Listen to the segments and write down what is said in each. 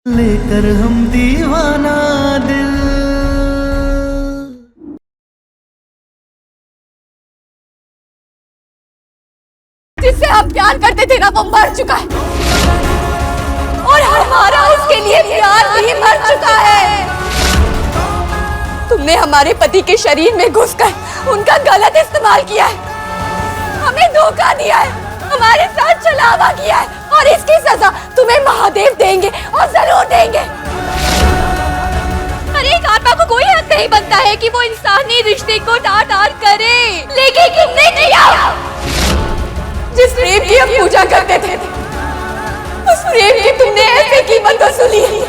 लेकर हम दीवाना दिल। जिससे हम प्यार करते थे ना वो मर चुका है और हमारा उसके लिए प्यार भी मर चुका है। तुमने हमारे पति के शरीर में घुसकर उनका गलत इस्तेमाल किया है, हमें धोखा दिया है, हमारे साथ छलावा किया है और इसकी सजा तुम्हें महादेव देंगे और जरूर देंगे। हर एक आत्मा को कोई हक नहीं बनता है कि वो इंसानी रिश्ते को डांट करे, लेकिन तुमने किया। जिस प्रेम की हम पूजा करते थे उस प्रेम की तुमने ऐसे कीमत वसूली है।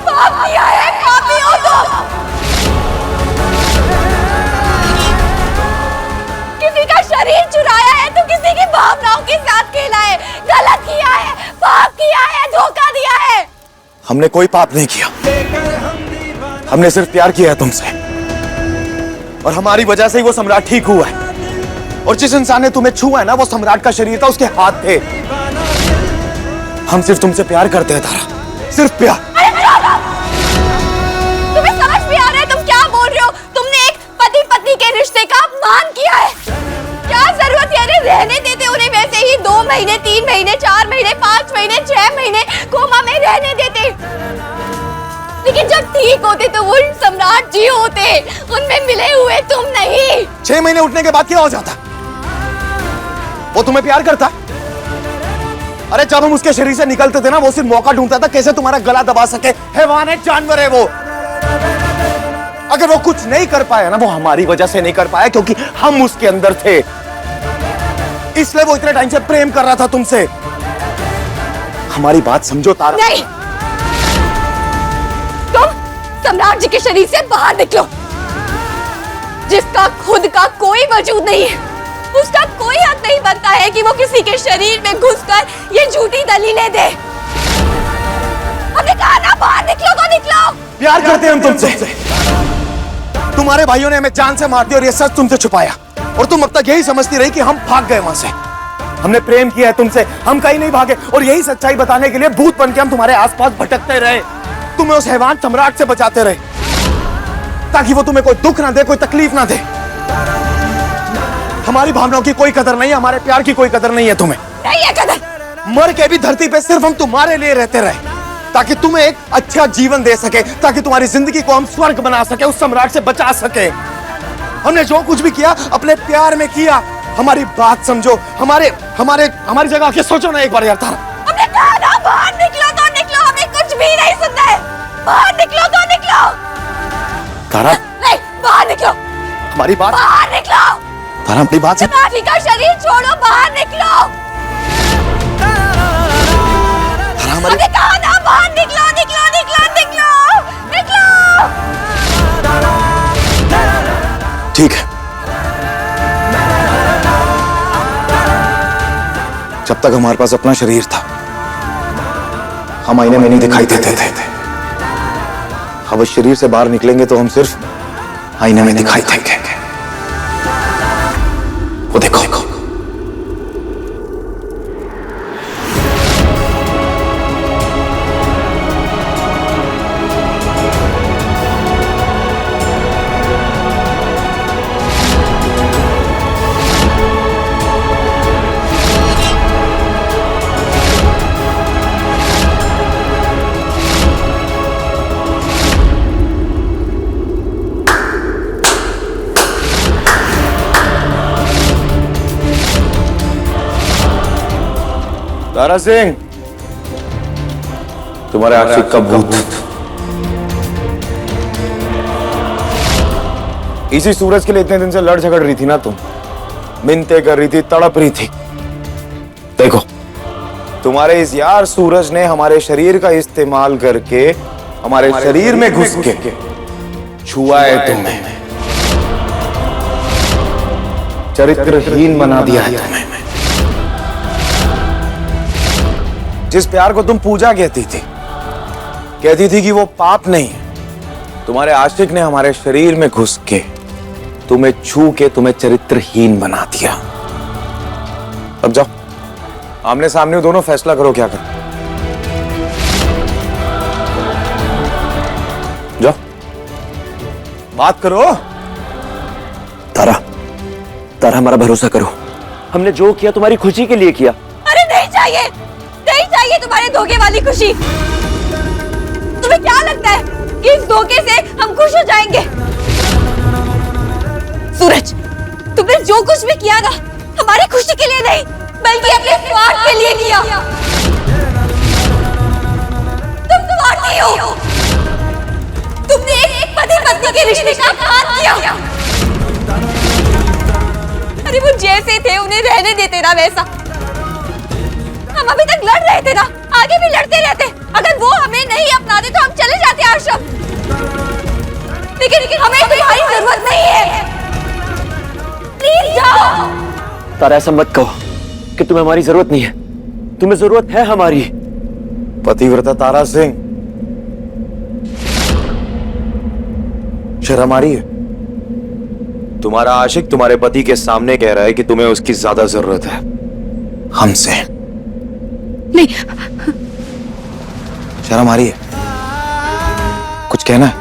पाप किया है, पापी हो तुम। किसी का शरीर चुराया है तो किसी की भावनाओं के साथ खेला है, गलत किया है, पाप किया है, धोखा दिया है। हमने कोई पाप नहीं किया, हमने सिर्फ प्यार किया है तुमसे और हमारी वजह से ही वो सम्राट ठीक हुआ है। और जिस इंसान ने तुम्हें छुआ है ना वो सम्राट का शरीर था, उसके हाथ थे। हम सिर्फ तुमसे प्यार करते हैं तारा, सिर्फ प्यार। तुम्हें समझ भी आ रहा है तुम क्या बोल रहे हो? तुमने एक पति पत्नी के रिश्ते का अपमान किया है। क्या जरूरत है? अरे रहने देते उन्हें वैसे ही 2 महीने, 3 महीने, 4 महीने, 5 महीने, 6 महीने कोमा में रहने देते। लेकिन जब ठीक होते तो वो सम्राट जी होते, उनमें मिले हुए तुम नहीं। 6 महीने उठने के बाद क्या हो जाता? वो तुम्हें प्यार करता? अरे जब हम उसके शरीर से निकलते थे ना वो सिर्फ मौका ढूंढता था कैसे तुम्हारा गला दबा सके। हैवान है, जानवर है वो। अगर वो कुछ नहीं कर पाया ना वो हमारी वजह से नहीं कर पाया क्योंकि हम उसके अंदर थे, इसलिए वो इतने टाइम से प्रेम कर रहा था तुमसे। हमारी बात समझो तारा। नहीं, तुम सम्राट जी के शरीर से बाहर निकलो। जिसका खुद का कोई वजूद नहीं है उसका कोई हक नहीं बनता है कि वो किसी के शरीर में घुसकर ये झूठी दलीलें दे। हमने कहा ना बाहर निकलो तो निकलो। प्यार करते हैं हम तुमसे। तुम्हारे भाइयों ने हमें जान से मार दिया और ये सच तुमसे छुपाया और तुम अब तक यही समझती रही कि हम भाग गए वहां से। हमने प्रेम किया है तुमसे, हम कहीं नहीं भागे और यही सच्चाई बताने के लिए भूत बन के हम तुम्हारे आसपास भटकते रहे। तुम्हें उस हैवान सम्राट से बचाते रहे ताकि वो तुम्हें कोई दुख ना दे, कोई तकलीफ ना दे। हमारी भावनाओं की कोई कदर नहीं है, हमारे प्यार की कोई कदर नहीं है तुम्हें। नहीं है कदर। मर के भी धरती पे सिर्फ हम तुम्हारे लिए रहते रहे ताकि तुम्हें एक अच्छा जीवन दे सके, ताकि तुम्हारी जिंदगी को हम स्वर्ग बना सके, उस सम्राट से बचा सके। हमने जो कुछ भी किया अपने प्यार में किया। हमारी बात समझो, हमारी जगह आके सोचो ना एक बार यार तारा। हमने कहा ना बाहर निकलो तो निकलो, हमें कुछ भी नहीं सुनना है। बाहर निकलो तो निकलो। तारा नहीं, बाहर निकलो। हमारी बात, बाहर निकलो। तारा अपनी बात से सम्राट जी का शरीर छोड़ो, बाहर निकलो। हमने कहा ना बाहर निकलो, निकलो, निकलो, निकलो, निकलो। ठीक है, जब तक हमारे पास अपना शरीर था हम आईने में नहीं दिखाई देते थे। अब इस शरीर से बाहर निकलेंगे तो हम सिर्फ आईने में दिखाई देंगे। वो देखो, तारा सिंह, तुम्हारे आशिक का भूत इसी सूरज के लिए इतने दिन से लड़ झगड़ रही थी ना तुम, मिन्नतें कर रही थी, तड़प रही थी। देखो, तुम्हारे इस यार सूरज ने हमारे शरीर का इस्तेमाल करके हमारे शरीर में घुस के छुआ है तुम्हें, चरित्रहीन बना दिया है तुम्हें। जिस प्यार को तुम पूजा कहती थी कि वो पाप नहीं है, तुम्हारे आशिक ने हमारे शरीर में घुस के तुम्हें छू के तुम्हें चरित्रहीन बना दिया। अब जाओ आमने सामने दोनों फैसला करो क्या करो। बात करो। तारा, तारा हमारा भरोसा करो। हमने जो किया तुम्हारी खुशी के लिए किया। अरे नहीं चाहिए, नहीं चाहिए तुम्हारे धोखे वाली खुशी। तुम्हें क्या लगता है कि इस धोखे से हम खुश हो जाएंगे? सूरज, तुमने जो कुछ भी किया ना, हमारी खुशी के लिए नहीं, बल्कि अपने स्वार्थ के लिए किया। तुम स्वार्थी हो। तुमने एक पति पत्नी के रिश्ते का अपमान किया। अरे वो जैसे थे उन्हें रहने देते ना वैसा। हम अभी तक लड़ रहे थे ना, आगे भी लड़ते रहते। अगर वो हमें नहीं अपनाते तो हम चले जाते आश्रम। लेकिन हमें तुम्हारी जरूरत नहीं है। प्लीज जाओ। तारा ऐसा मत कहो कि तुम्हें हमारी जरूरत नहीं है। तुम्हें जरूरत है हमारी। पतिव्रता तारा सिंह, शर्म आ रही है? तुम्हारा आशिक तुम्हारे पति के सामने कह रहा है कि तुम्हें उसकी ज्यादा जरूरत है हमसे। नहीं, शर्म आ रही है? कुछ कहना है?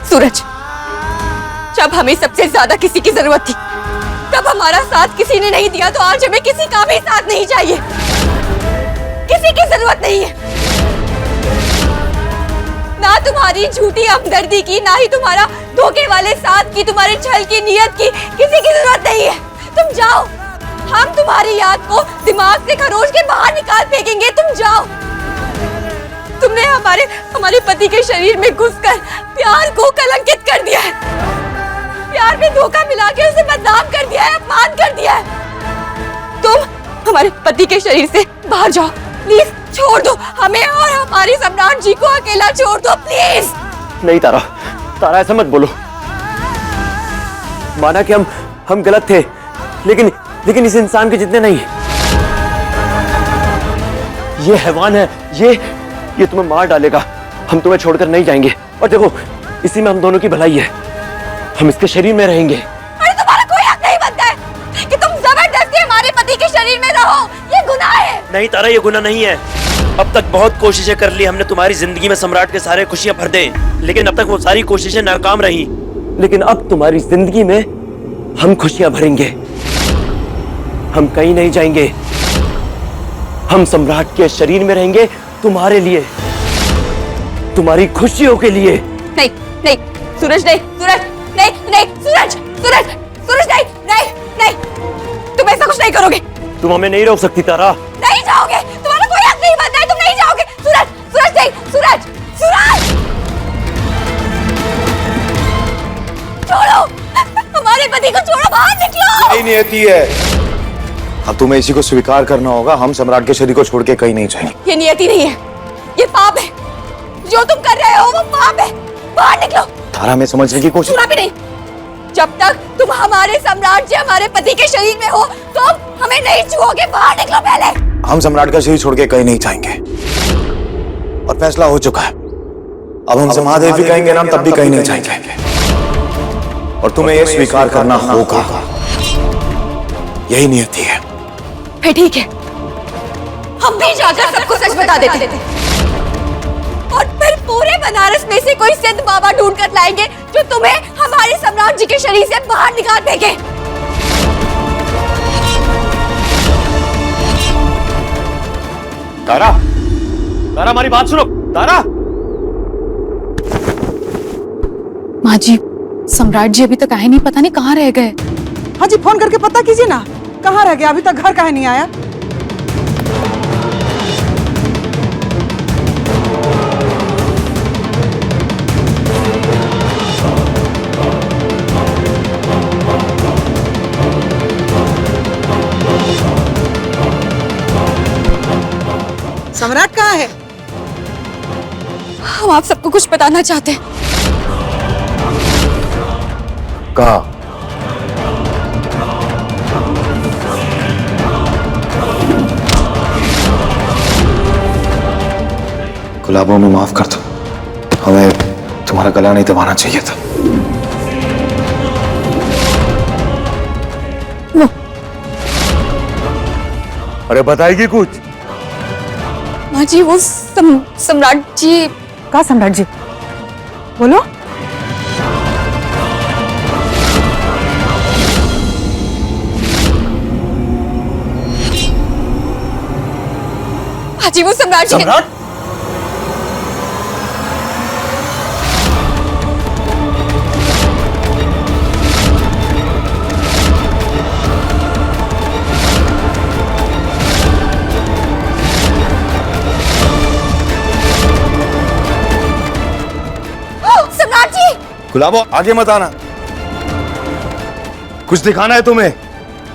सूरज, जब हमें सबसे ज्यादा किसी की जरूरत थी, तब हमारा साथ किसी ने नहीं दिया, तो आज हमें किसी का भी साथ नहीं चाहिए। किसी की जरूरत नहीं है। ना तुम्हारी झूठी हमदर्दी की, ना ही तुम्हारा धोखे वाले साथ की, तुम्हारे छल की नियत की किसी की जरूरत नहीं है। तुम जाओ। हम तुम्हारी याद को दिमाग से खरोच के बाहर निकाल फेंकेंगे। तुम जाओ। तुमने हमारे पति के शरीर में घुसकर प्यार को कलंकित कर दिया है। प्यार में धोखा मिला के उसे बदनाम कर दिया है, अपमान कर दिया है। तुम हमारे पति के शरीर से बाहर जाओ। प्लीज छोड़ दो हमें और हमारे सम्राट जी को अकेला छोड़ दो, प्लीज। नहीं तारा, तारा ऐसा मत बोलो। माना कि हम गलत थे, लेकिन इस इंसान के जितने नहीं। ये हैवान है, ये तुम्हें मार डालेगा। हम तुम्हें छोड़कर नहीं जाएंगे। और देखो, इसी में हम दोनों की भलाई है। हम इसके शरीर में रहेंगे। अरे तुम्हारा कोई हक नहीं बनता है कि तुम जबरदस्ती हमारे पति के शरीर में रहो। ये गुनाह है। नहीं तारा, ये गुनाह नहीं है। अब तक बहुत कोशिशें कर ली हमने तुम्हारी जिंदगी में सम्राट के सारे खुशियां भर दे, लेकिन अब तक वो सारी कोशिशें नाकाम रही। लेकिन अब तुम्हारी जिंदगी में हम खुशियां भरेंगे। हम कहीं नहीं जाएंगे। हम सम्राट के शरीर में रहेंगे, तुम्हारे लिए, तुम्हारी खुशियों के लिए। नहीं नहीं सूरज, नहीं सूरज, नहीं नहीं सूरज, सूरज, सूरज, नहीं नहीं नहीं, तुम ऐसा कुछ नहीं करोगे। तुम हमें नहीं रोक सकती तारा। नहीं जाओगे। तुम्हारा कोई हक नहीं बनता है। तुम नहीं जाओगे। सूरज, सूरज, नहीं सूरज, सूरज, छोड़ो हमारे पति को, छोड़ो, बाहर निकलो। यही नियति है। अब तुम्हें इसी को स्वीकार करना होगा। हम सम्राट के शरीर को छोड़ के कहीं नहीं जाएंगे। ये नियति नहीं है, ये पाप है। जो तुम कर रहे हो वो पाप है। बाहर निकलो। तारा, मैं समझने की कोशिश। सुना भी नहीं। जब तक तुम हमारे सम्राट जी, हमारे पति के शरीर में हो, तो हमें नहीं छुओगे। बाहर निकलो पहले। हम सम्राट का शरीर छोड़ के कहीं नहीं जाएंगे और फैसला हो चुका है। अब हमसे महादेव भी कहेंगे ना, तब भी कहीं नहीं जाएंगे। और तुम्हें यह स्वीकार करना होगा। यही नियति है। फिर ठीक है, हम भी जाकर सबको सच बता देते हैं। और फिर पूरे बनारस में से कोई सिद्ध बाबा ढूंढ कर लाएंगे जो तुम्हें हमारे सम्राट जी के शरीर से बाहर निकाल देंगे। तारा, तारा हमारी बात सुनो। तारा, माँ जी, सम्राट जी अभी तक आए नहीं, पता नहीं कहाँ रह गए। हाँ जी, फोन करके पता कीजिए ना, कहाँ रह गया, अभी तक घर काहे नहीं आया। सम्राट कहाँ है? हम आप सबको कुछ बताना चाहते हैं। कहा? गुलाबों में माफ कर दो, हमें तुम्हारा गला नहीं दबाना चाहिए था। अरे बताएगी कुछ? माँ जी, वो सम्राट जी। कहा सम्राट जी? बोलो। माजी वो सम्राट जी सम्राट सम्राट जी गुलाबो आगे मत आना, कुछ दिखाना है तुम्हें।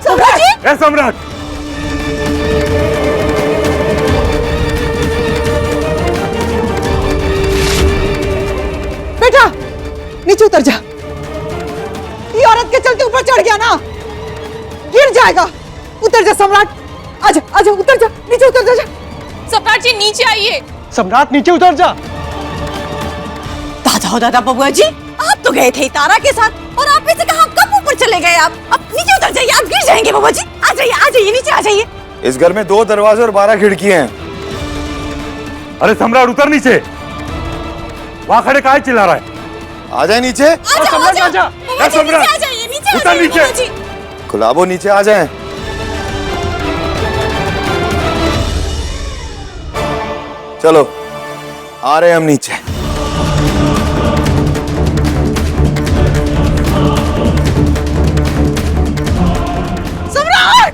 सम्राट जी ए सम्राट बेटा नीचे उतर जा। ये औरत के चलते ऊपर चढ़ गया ना, गिर जाएगा। उतर जा सम्राट, आजा आजा, उतर जा, नीचे उतर जा। सम्राट जी नीचे आइए। सम्राट नीचे उतर जा। दादा हो दादा बबुआ जी, आप तो गए थे तारा के साथ और आप इसे कहा कब ऊपर चले गए? आप अब नीचे उतर जाइए, आप गिर जाएंगे बबुआ जी। आ जाइए नीचे आ जाइए। इस घर में 2 दरवाजे और 12 खिड़कियां हैं। अरे सम्राट उतर नीचे, वहां खड़े काहे चिल्ला रहा है? आ जाए नीचे। सम्राट आजा। ए सम्राट उतर नीचे। गुलाबो नीचे आ जाए। चलो आ रहे हम नीचे। सम्राट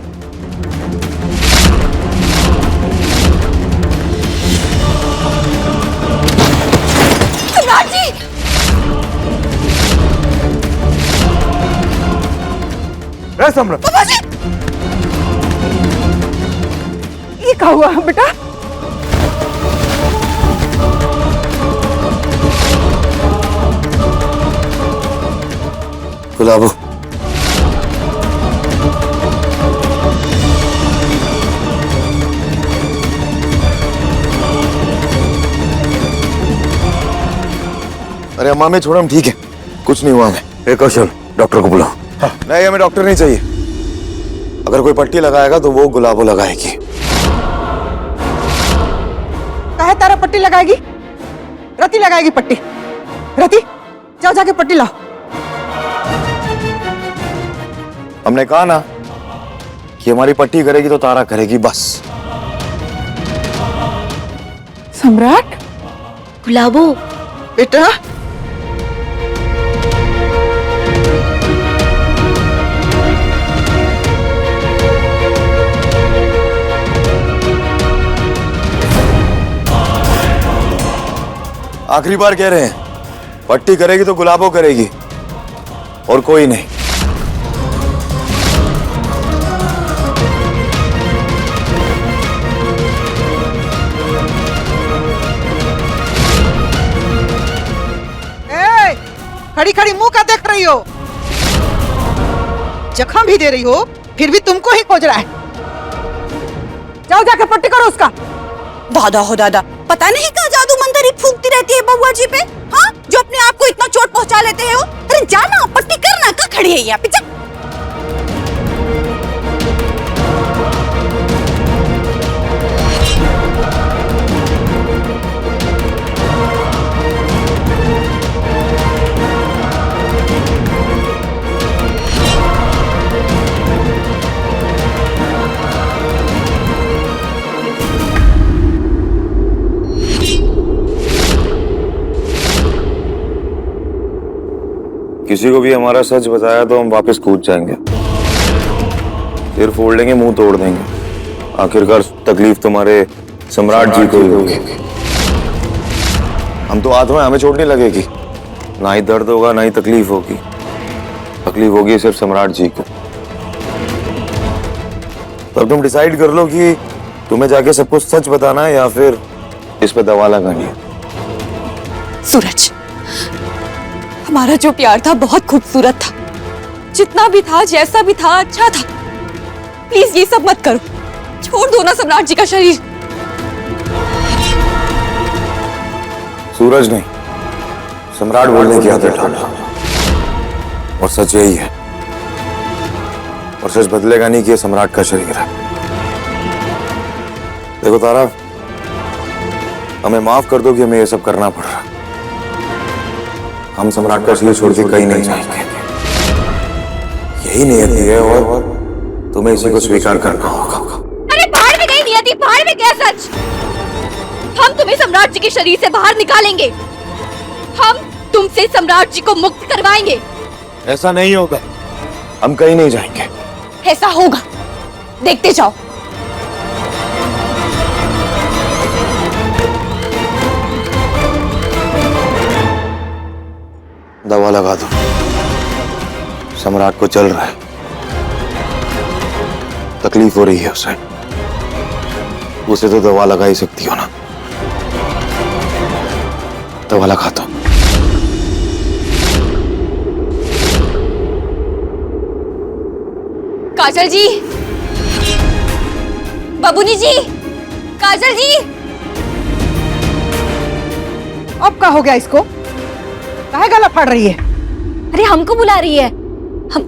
सम्राट जी ए सम्राट बबुआ जी, ये क्या हुआ बेटा? गुलाबो अरे अम्मा में छोड़ा, हम ठीक है, कुछ नहीं हुआ हमें। ए कौशल, डॉक्टर को बुलाओ। नहीं हमें डॉक्टर नहीं चाहिए। अगर कोई पट्टी लगाएगा तो वो गुलाबो लगाएगी। काहे तारा पट्टी लगाएगी? रति लगाएगी पट्टी। रति जाओ जाके पट्टी लाओ। हमने कहा ना कि हमारी पट्टी करेगी तो तारा करेगी, बस। सम्राट गुलाबो बेटा, आखिरी बार कह रहे हैं, पट्टी करेगी तो गुलाबो करेगी और कोई नहीं। खड़ी खड़ी मुंह का देख रही हो? जख्म भी दे रही हो, फिर भी तुमको ही खोज रहा है। जाओ जाके पट्टी करो उसका। दादा हो दादा, पता नहीं क्या जादू मंतरी फूंकती रहती है बबुआ जी पे, हाँ, जो अपने आप को इतना चोट पहुंचा लेते हैं। अरे जाना पट्टी करना, क्या खड़ी है यहाँ पे? जा। किसी को भी हमारा सच बताया तो हम वापस कूद जाएंगे, सिर फोड़ लेंगे, मुंह तोड़ देंगे। आखिरकार तकलीफ तुम्हारे सम्राट जी को ही होगी। हम तो आत्मा, हमें चोट नहीं लगेगी, ना ही दर्द होगा, ना ही तकलीफ होगी। तकलीफ होगी सिर्फ सम्राट जी को। तब तुम डिसाइड कर लो कि तुम्हें जाके सब कुछ सच बताना है या फिर इस पे दवा लगानी है। सूरज, हमारा जो प्यार था बहुत खूबसूरत था, जितना भी था, जैसा भी था, अच्छा था। प्लीज ये सब मत करो, छोड़ दो ना सम्राट जी का शरीर। सूरज नहीं, सम्राट बोलने की आदत डालो, और सच यही है। और सच बदलेगा नहीं कि ये सम्राट का शरीर है। देखो तारा, हमें माफ कर दो कि हमें ये सब करना पड़ रहा। हम सम्राट का सिर छोड़ के कहीं नहीं जाएंगे। यही नियति है और तुम्हें इसी को स्वीकार करना होगा। अरे बाहर में नहीं नियति, बाहर में क्या सच? हम तुम्हें सम्राट जी के शरीर से बाहर निकालेंगे। हम तुमसे सम्राट जी को मुक्त करवाएंगे। ऐसा नहीं होगा, हम कहीं नहीं जाएंगे। ऐसा होगा, देखते जाओ। दवा लगा दो, सम्राट को चल रहा है, तकलीफ हो रही है उसे। उसे तो दवा लगा ही सकती हो ना, दवा लगा दो। काजल जी, बबुनी जी, काजल जी। अब क्या हो गया इसको? काहे गला फाड़ रही है? अरे हमको बुला रही है। हम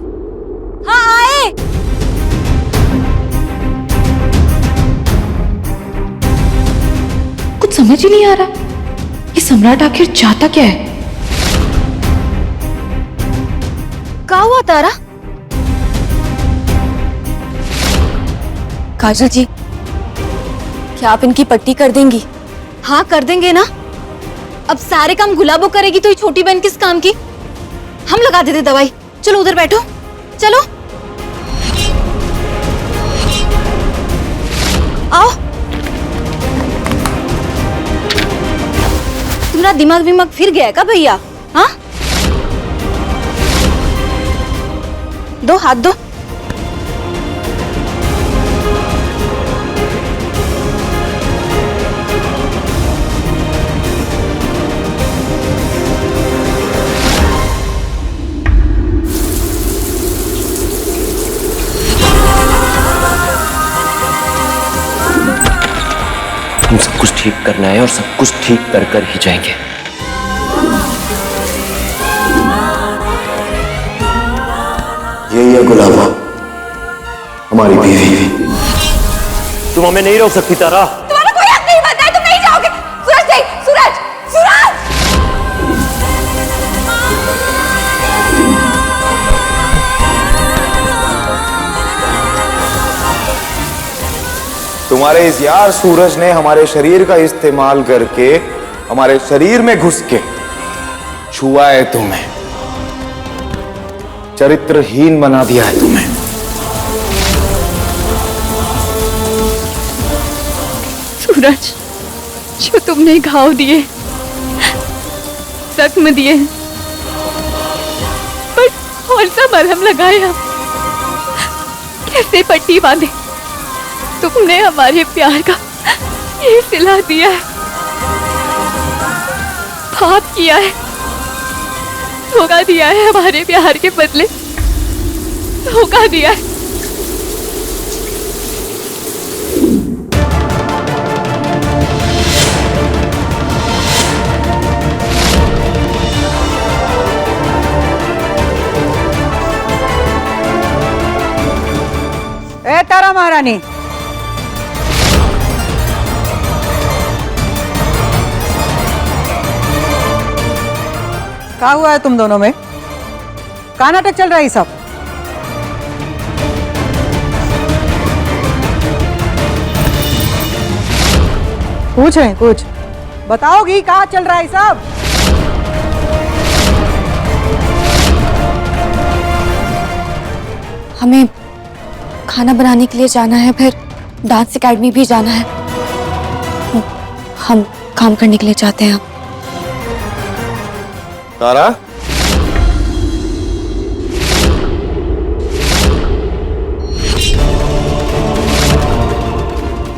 हाँ आए। कुछ समझ ही नहीं आ रहा, ये सम्राट आखिर चाहता क्या है? क्या हुआ तारा? काजल जी, क्या आप इनकी पट्टी कर देंगी? हाँ कर देंगे ना। अब सारे काम गुलाबो करेगी तो ये छोटी बहन किस काम की? हम लगा देते दवाई। चलो उधर बैठो, चलो आओ। तुम्हारा दिमाग फिर गया का भैया? हाँ दो हाथ दो। हम सब कुछ ठीक करना है और सब कुछ ठीक कर ही जाएंगे। यही है गुलाबा, हमारी बीवी। तुम हमें नहीं रोक सकती तारा। तुम्हारा कोई हक नहीं बनता है, तुम नहीं जाओगे। सूरज देख, सूरज, सूरज। तुम्हारे इस यार सूरज ने हमारे शरीर का इस्तेमाल करके हमारे शरीर में घुस के छुआ है तुम्हें, चरित्रहीन बना दिया है तुम्हें। सूरज, जो तुमने घाव दिए, जख्म दिए, पर कौन सा मरहम लगाया, कैसे पट्टी बांधे? तुमने हमारे प्यार का ये सिला दिया है, पाप किया है, धोखा दिया है, हमारे प्यार के बदले धोखा दिया है। ए तारा महारानी, क्या हुआ है तुम दोनों में? क्या नाटक चल रहा है सब? पूछ रहे कुछ बताओगी? क्या चल रहा है सब? हमें खाना बनाने के लिए जाना है, फिर डांस एकेडमी भी जाना है। हम काम करने के लिए चाहते हैं। तारा,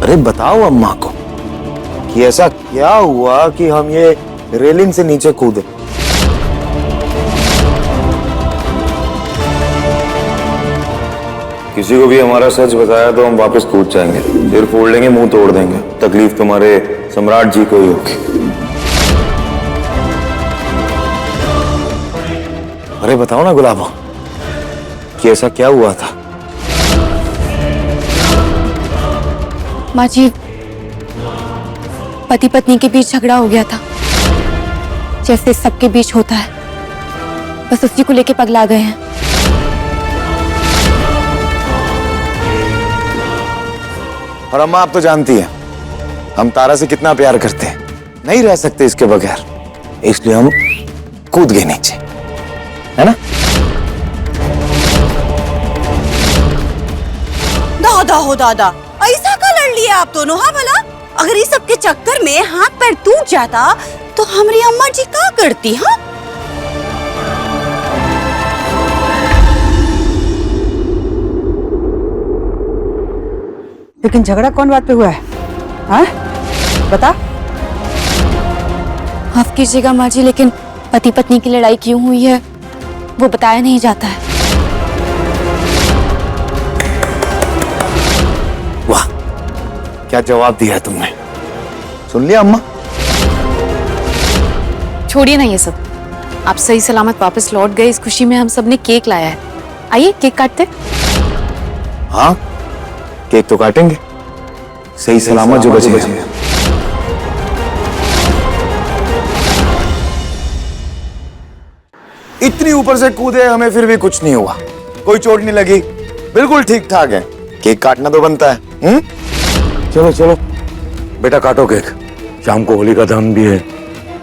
अरे बताओ अम्मा को कि ऐसा क्या हुआ कि हम ये रेलिंग से नीचे कूदे। किसी को भी हमारा सच बताया तो हम वापस कूद जाएंगे, सिर फोड़ लेंगे, मुंह तोड़ देंगे। तकलीफ तुम्हारे सम्राट जी को ही होगी। अरे बताओ ना गुलाबो कि ऐसा क्या हुआ था? माँ जी, पति पत्नी के बीच झगड़ा हो गया था, जैसे सबके बीच होता है। बस उसी को लेके पगला गए हैं। और अम्मा आप तो जानती हैं हम तारा से कितना प्यार करते हैं, नहीं रह सकते इसके बगैर, इसलिए हम कूद गए नीचे, है ना? दादा हो दादा, ऐसा का लड़ लिया आप दोनों? हाँ भला, अगर इस सब के चक्कर में हाथ पैर टूट जाता तो हमारी अम्मा जी क्या करती? हाँ, लेकिन झगड़ा कौन बात पे हुआ है? हाँ? बता। माफ कीजिएगा माँ जी, लेकिन पति पत्नी की लड़ाई क्यों हुई है वो बताया नहीं जाता है। वाह, क्या जवाब दिया है तुमने। सुन लिया अम्मा? छोड़िए ना ये सब, आप सही सलामत वापस लौट गए, इस खुशी में हम सब ने केक लाया है। आइए केक काटते। हाँ, केक तो काटेंगे, सही सलामत जो बचे हैं। इतनी ऊपर से कूदे हमें फिर भी कुछ नहीं हुआ, कोई चोट नहीं लगी, बिल्कुल ठीक ठाक है। केक काटना तो बनता है। चलो चलो बेटा काटो केक, शाम को होली का दहन भी है,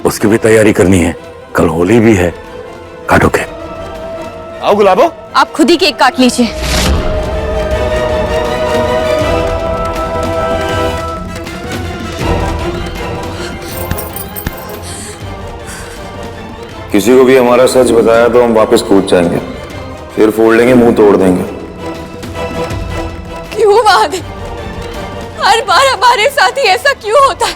उसकी भी तैयारी करनी है, कल होली भी है। काटो केक। आओ गुलाबो। आप खुद ही केक काट लीजिए। किसी को भी हमारा सच बताया तो हम वापस कूद जाएंगे, फिर फोड़ लेंगे, मुंह तोड़ देंगे। क्यों महादेव, हर बार हमारे साथ ही ऐसा क्यों होता है?